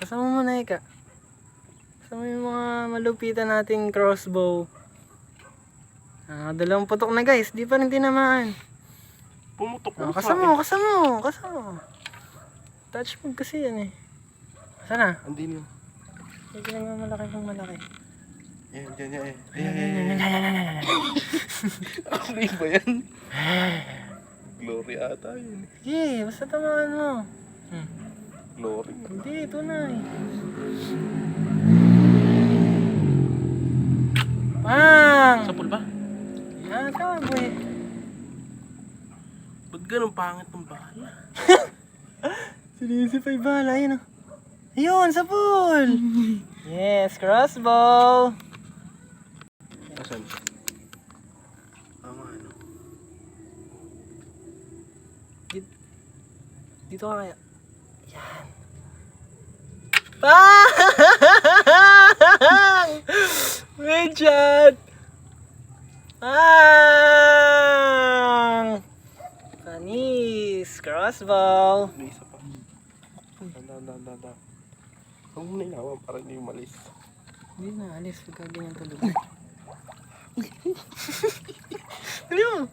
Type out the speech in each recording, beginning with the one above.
Kasama mo na Ika. Kasama yung mga malupitan nating crossbow. Dalawang putok na guys, di pa rin tinamaan. Pumutok ko Kasama mo. Touch move kasi yan eh. Sana? Andin yun. Hindi naman malaki pang malaki. Yan. Ano ba yan? Glory ata yun. Sige, basta tamaan mo. Glory. Hindi, ito na eh. Pang! Sapul ba? Yan, tama boy. Ba't ganun pangit ng bala? Sinisip ay bala, ayun oh. Ayun, sa pool! Yes, crossbow! Asan? Tama ano? Dito ka kaya. Yan. Pang! May shot! Pang! Panis! Crossbow! May isa pa. Danda. Huwag mo na inawan para hindi umalis. Hindi na, alis. Pagka ganyan tulog. Dali mo!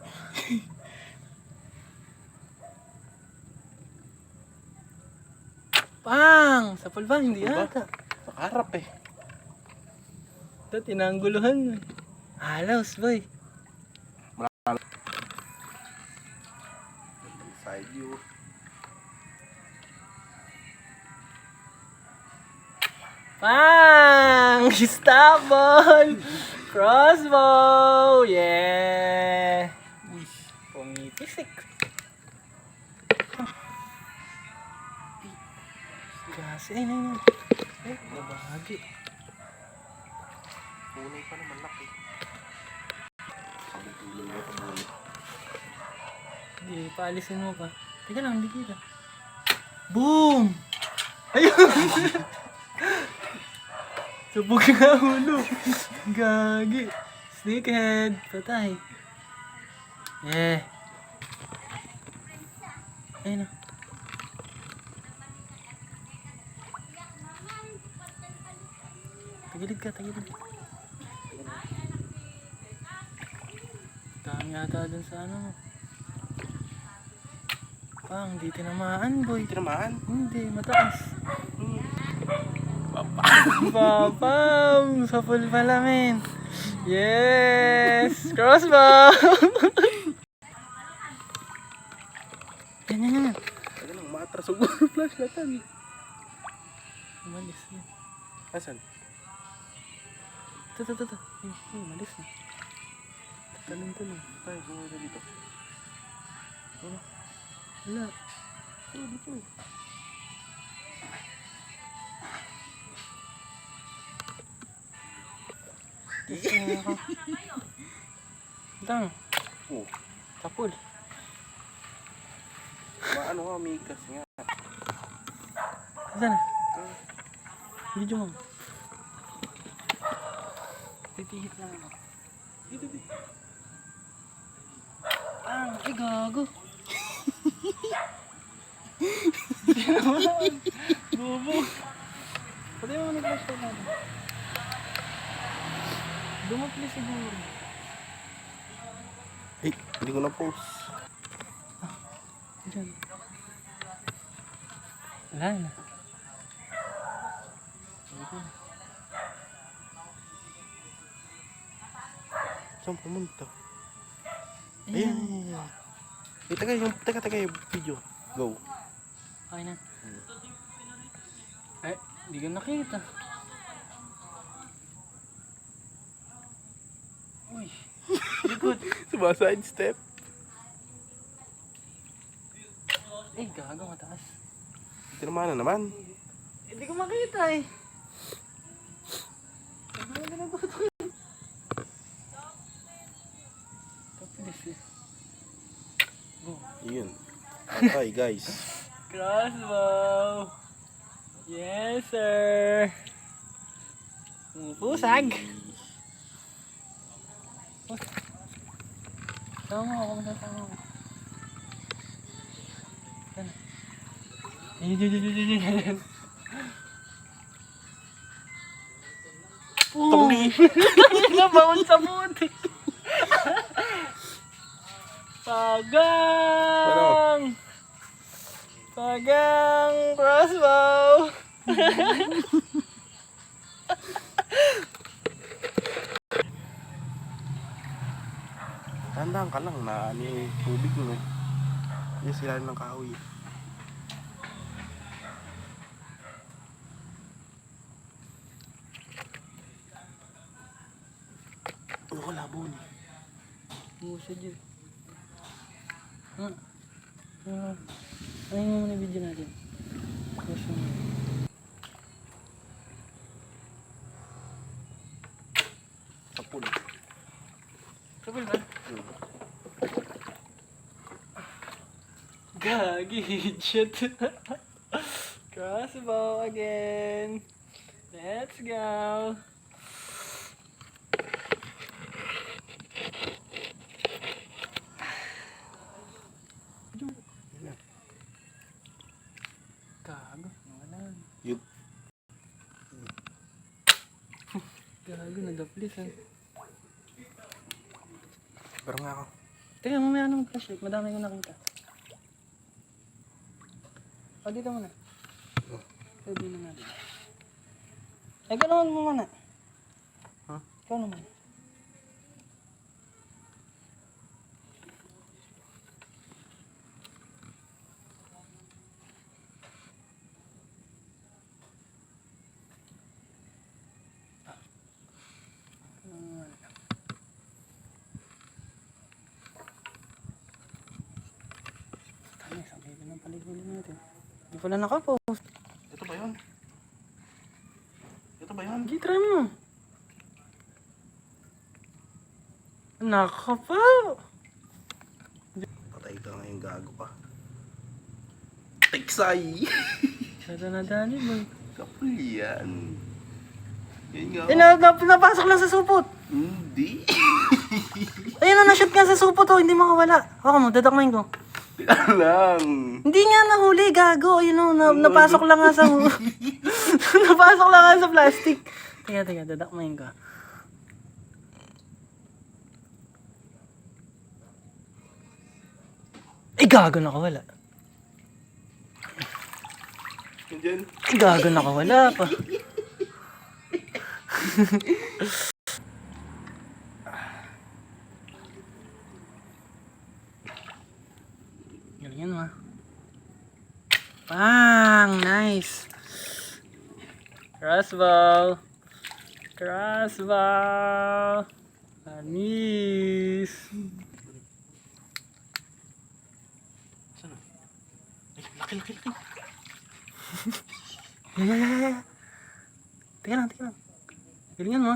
Pang! Sa pulbang, hindi Pulba? ata. Nakaharap eh. Ito, tinangguluhan. Halos, boy. Side view. Pang! Stop ball! Crossbow! Yeah! Pumipisik. Kasi, ay, nabahagi. Tunay pa naman laki. Sabi tuloy mo ito. Hindi, paalisin mo pa. Teka lang, hindi kita. Boom! Ayun! Sabog na ulo. Gagi. Snakehead. Patay. Yeah. Ayun na. Tagilid ka. Dami yata dun sa ano mo. Pang, di tinamaan boy. Tinamaan? Hindi, mataas. Papam! Sa full pala men. Yes! Crossbow! Yan. Taga lang, maatras ang flashlightan. Umalis na. Asan? Ito. Umalis na. Talon. Ay, bumula dito. Wala. Dito. Dang. Oh, Kapul. maano nga, mikas nga. Saan na? Video mo. Pipihit lang ako. Dito. Ay, gago. Hindi naman. Bobo. Pwede mo nag-flashlight natin. Dumapli siguro. Eh, hindi ko na-post. Diyan. Wala na. Saan pumunta? Ayan. Eh, taga yung video. Go. Okay na. Ay, hindi ko nakita. Uy, likod. Sumaside step. Eh, gago mataas. Tinamaan na naman. Hindi ko makita eh. Ano na ginagawa? Kapilis eh. Go. Yun. Okay, guys. Crossbow. Yes, sir. Pusag. Sama ako, masasama ako. Ayun. Tungli. Nabaon sa puti. Pagang! Pagang crossbow! Tandaan ka lang na ano yung tubig mo eh. Yung sila ng kahoy. Wala bon. Busa dyan. Ano yung muna video natin? Busa mo. Sapul. Sabol ba? Gagi, shit. Crossbow again. Let's go. Gago, wala. Yup. Gago, nadaplis ah. Pero nga ako. Teka, mamaya nang flashlight. Madami ko nakita. O, dito muna. Pwede na natin. Ikaw naman mo muna. Huh? Ikaw naman. Tama, isang kilo ng paligulin natin. Di pala nakapost. Ito ba yun? Ito ba yun? Hindi, try mo. Nakapa. Patay ka ngayon, gago ka. Tiksay! Sada na dali mo. Kapul yan. Yan nga. Napasok lang sa supot. Hindi. Ayun na, na-shoot nga sa supot oh. Hindi makawala. Ako mo, dadakmain ko. Teka lang. Hindi nga nahuli, gago. Ayun o, napasok lang nga sa... napasok lang nga sa plastic. Teka, dadakmain ko. Ay, gago, nakawala. Yan dyan. Ay, gago, nakawala pa. Galingan mo. Bang! Nice! Crossbow! Crossbow! Anis! Saan na? Ay, laki. Yeah. Teka lang. Galingan mo.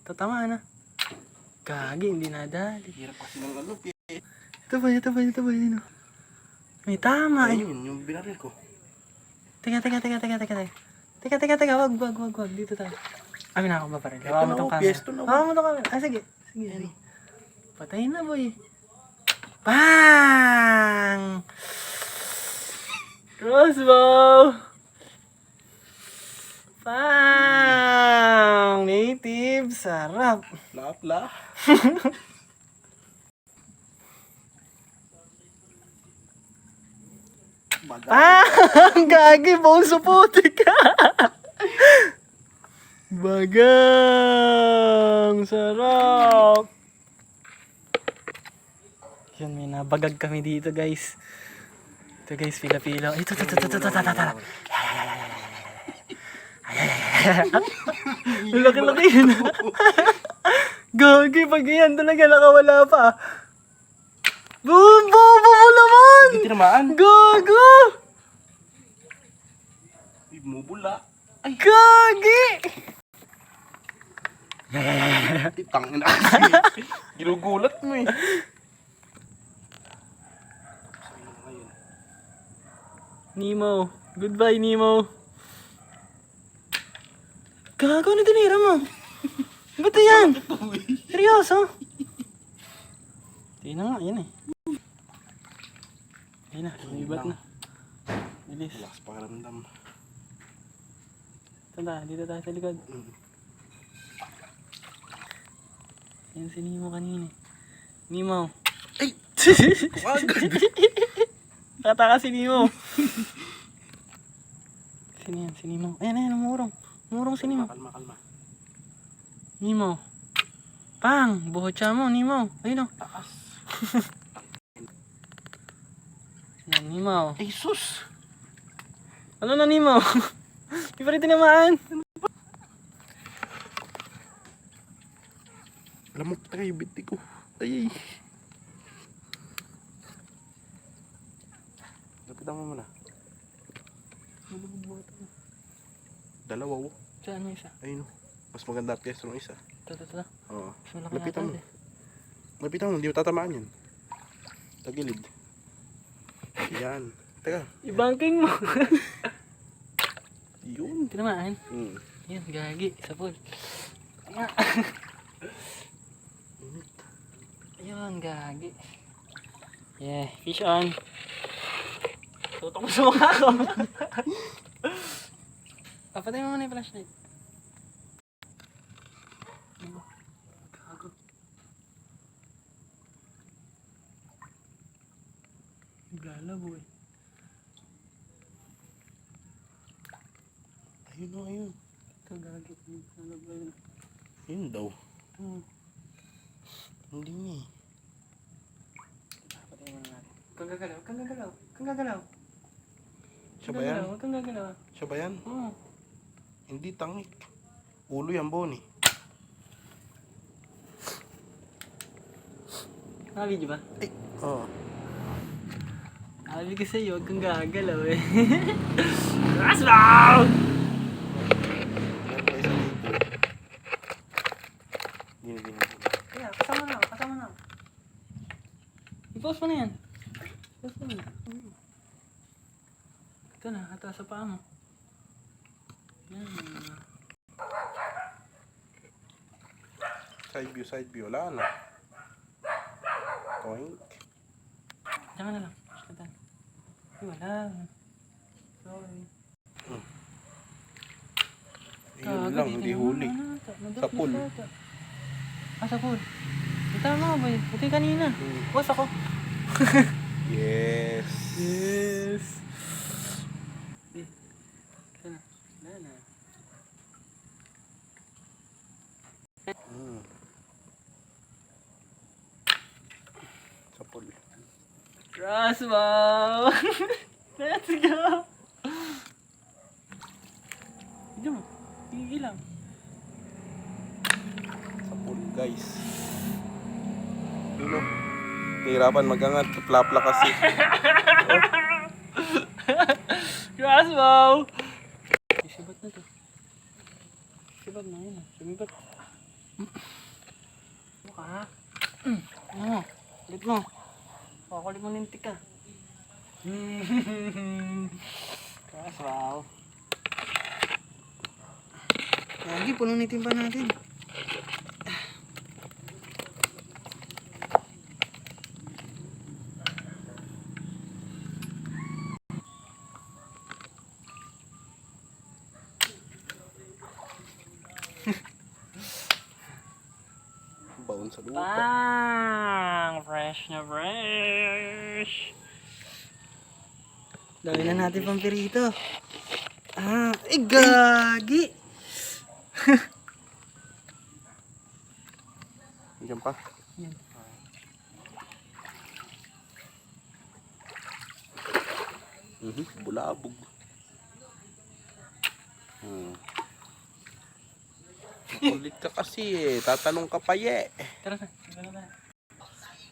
Tatamaan na. Gagi, hindi nadali. Hirap kasi ng ano, Ito ba? Yun, oh. May tama. Ayun, yung binaril ko. Teka. Wag. Dito tayo. Amin na ako ba pa rin? Hawakan mo tong camera. Piesto na. Hawakan mo tong camera. Ah, sige. Patay na, boy. Bang! Crossbow! Bang! Native! Sarap! Lapla. Bang! Gagi! Boso putik! Bagang! Sarap! Yun, may nabagag kami dito, guys. Ito, guys, pila-pila. Ito. Laki-laki yun. Gagi, pag yan talaga nakawala pa. Boom! Bobo mo naman! Hindi tinamaan. Gago! Mubula. Ay, Gagi! tangin na kasi. Ginugulat mo eh. Nemo. Goodbye, Nemo. Gago, ano tinira mo? Ba't yan? Seryoso? Hindi na nga, yan eh. Ayun na, lumibat na. Bilis. Relax pakiramdam. Tanda, dito tayo sa likod. Yan si Nemo kanina. Nemo. Ay! Agad! Tataka si Nemo. Sino yan? Si Nemo. Ayan, umurong. Umurong si Nemo. Kalma. Nemo. Pang! Buhotsa mo, Nemo. Ayun o. Taas. Yan, Nemo. Ay, sus! Ano na, Nemo? Di pa rin tinamaan. Lamok tayo, biti ko. Ay! Lapitan mo muna. Dalawa, oh. Saan yung isa? Ayun, oh. Mas maganda at kesa nung isa. Ito. Oo. Mas malaki Lapitan mo. yata, Lapitan mo, hindi mo tatamaan yan. Tagilid. Yan. Teka. Ibangking mo. Yun. Tinamaan. Yan, gagi. Sa pool. Ayun, gagi. Yeah, fish on. Tutok mo sa mukha ko. Papatay mo muna yung flashlight. Gago. Galabo eh. Ayun. Ito, gagi. Galabo yun. Yun daw. Hmm. Hindi niya eh. Papatay mo na natin. Kang gagalaw. Siya ba yan? Huwag kang gagalaw. Siya ba yan? Oo. Hindi tangik. Ulo yan, Bonnie. Nakabidyo ba? Ay, oo. Sabi ko sa'yo, huwag kang gagalaw eh. Rasbaw! Meron pa isa dito. Gini. Kaya, kasama na. I-post mo na yan. Post mo na. Ito na, ataas sa paa mo. Yan. Side view. Wala na. Toink. Diyan ka na lang. Shatan. Ay, wala. Sorry. Yun lang, hindi huli. Sa pool. Sa pool. Tama ba yun? Ito yung kanina. Boss ako. Yes. Sana. Wala na. Sa pool. Crossbow! Let's go! Hindi mo. Ilang. Sa pool, guys. Yun o. Hirapan magangat. Plapla kasi. Crossbow! Sibat na to. Sibat na yun. Sumibat. Mukha. Ano? Kulit mo. Kulit mo nintik ka. Crossbow. Lagi, pununitin pa natin. Baon sa lupa. Bang! Fresh na fresh! Dami na natin pang pirito. Gagi! Diyan pa. Yan. Bulabog. Makulit ka kasi eh. Tatanong ka pa ye. Tara na.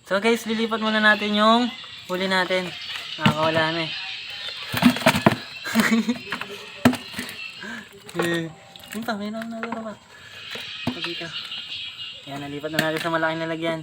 So guys, lilipat muna natin yung huli natin. Nakakawala na eh. Yun pa, mayroon na dito pa. Dito. Yan, nalipat na natin sa malaking lalagyan.